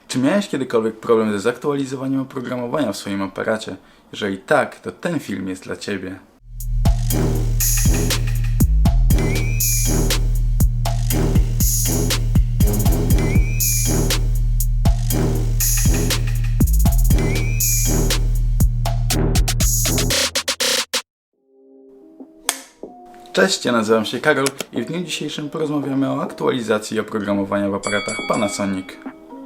Czy miałeś kiedykolwiek problem ze zaktualizowaniem oprogramowania w swoim aparacie? Jeżeli tak, to ten film jest dla Ciebie. Cześć, ja nazywam się Karol i w dniu dzisiejszym porozmawiamy o aktualizacji oprogramowania w aparatach Panasonic.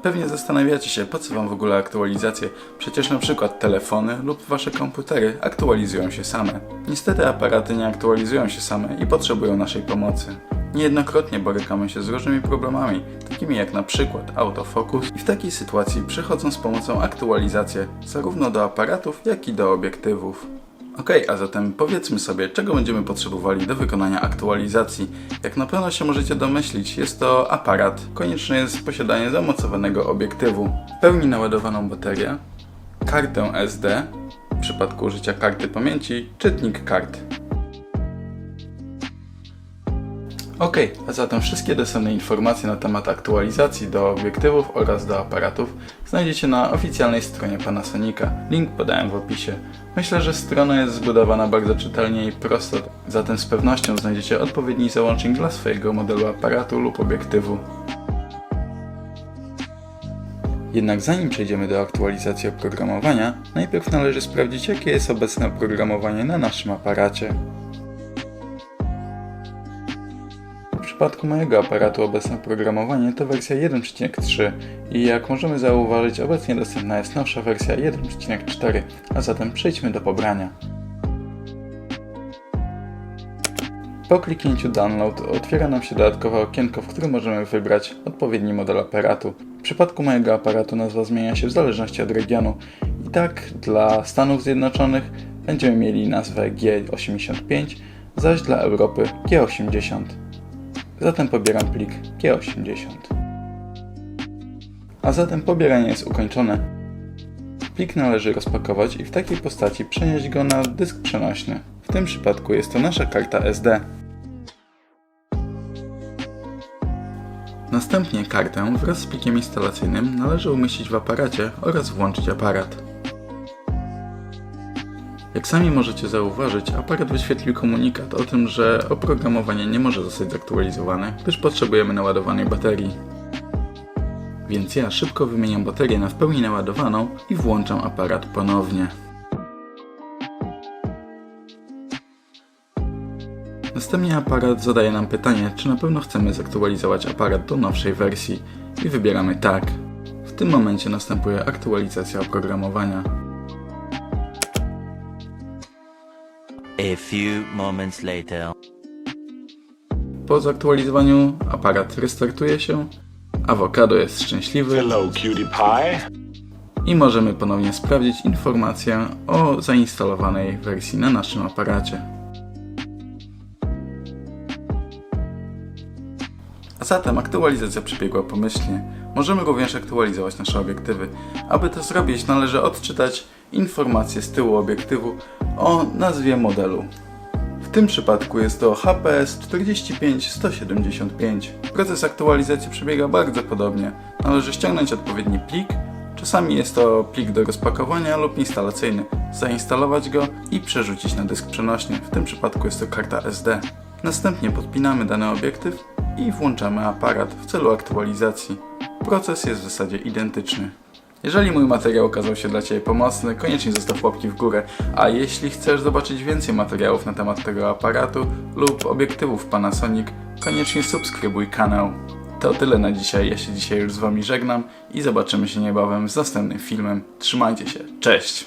Pewnie zastanawiacie się, po co Wam w ogóle aktualizacje? Przecież na przykład telefony lub Wasze komputery aktualizują się same. Niestety aparaty nie aktualizują się same i potrzebują naszej pomocy. Niejednokrotnie borykamy się z różnymi problemami, takimi jak na przykład autofokus, i w takiej sytuacji przychodzą z pomocą aktualizacje zarówno do aparatów, jak i do obiektywów. A zatem powiedzmy sobie, czego będziemy potrzebowali do wykonania aktualizacji. Jak na pewno się możecie domyślić, jest to aparat. Konieczne jest posiadanie zamocowanego obiektywu, w pełni naładowaną baterię, kartę SD, w przypadku użycia karty pamięci, czytnik kart. A zatem wszystkie dostępne informacje na temat aktualizacji do obiektywów oraz do aparatów znajdziecie na oficjalnej stronie Panasonica. Link podałem w opisie. Myślę, że strona jest zbudowana bardzo czytelnie i prosto, zatem z pewnością znajdziecie odpowiedni załącznik dla swojego modelu aparatu lub obiektywu. Jednak zanim przejdziemy do aktualizacji oprogramowania, najpierw należy sprawdzić, jakie jest obecne oprogramowanie na naszym aparacie. W przypadku mojego aparatu obecne oprogramowanie to wersja 1.3 i jak możemy zauważyć, obecnie dostępna jest nowsza wersja 1.4, a zatem przejdźmy do pobrania. Po kliknięciu Download otwiera nam się dodatkowe okienko, w którym możemy wybrać odpowiedni model aparatu. W przypadku mojego aparatu nazwa zmienia się w zależności od regionu. I tak dla Stanów Zjednoczonych będziemy mieli nazwę G85, zaś dla Europy G80. Zatem pobieram plik G80. A zatem pobieranie jest ukończone. Plik należy rozpakować i w takiej postaci przenieść go na dysk przenośny. W tym przypadku jest to nasza karta SD. Następnie kartę wraz z plikiem instalacyjnym należy umieścić w aparacie oraz włączyć aparat. Jak sami możecie zauważyć, aparat wyświetlił komunikat o tym, że oprogramowanie nie może zostać zaktualizowane, gdyż potrzebujemy naładowanej baterii. Więc ja szybko wymieniam baterię na w pełni naładowaną i włączam aparat ponownie. Następnie aparat zadaje nam pytanie, czy na pewno chcemy zaktualizować aparat do nowszej wersji i wybieramy tak. W tym momencie następuje aktualizacja oprogramowania. A few moments later. Po zaktualizowaniu aparat restartuje się, awokado jest szczęśliwy. Hello, cutie pie. I możemy ponownie sprawdzić informację o zainstalowanej wersji na naszym aparacie. A zatem aktualizacja przebiegła pomyślnie. Możemy również aktualizować nasze obiektywy. Aby to zrobić, należy odczytać informacje z tyłu obiektywu o nazwie modelu. W tym przypadku jest to HPS 45175. Proces aktualizacji przebiega bardzo podobnie. Należy ściągnąć odpowiedni plik, czasami jest to plik do rozpakowania lub instalacyjny, zainstalować go i przerzucić na dysk przenośny. W tym przypadku jest to karta SD. Następnie podpinamy dany obiektyw i włączamy aparat w celu aktualizacji. Proces jest w zasadzie identyczny. Jeżeli mój materiał okazał się dla Ciebie pomocny, koniecznie zostaw łapki w górę, a jeśli chcesz zobaczyć więcej materiałów na temat tego aparatu lub obiektywów Panasonic, koniecznie subskrybuj kanał. To tyle na dzisiaj, ja się dzisiaj już z Wami żegnam i zobaczymy się niebawem z następnym filmem. Trzymajcie się, cześć!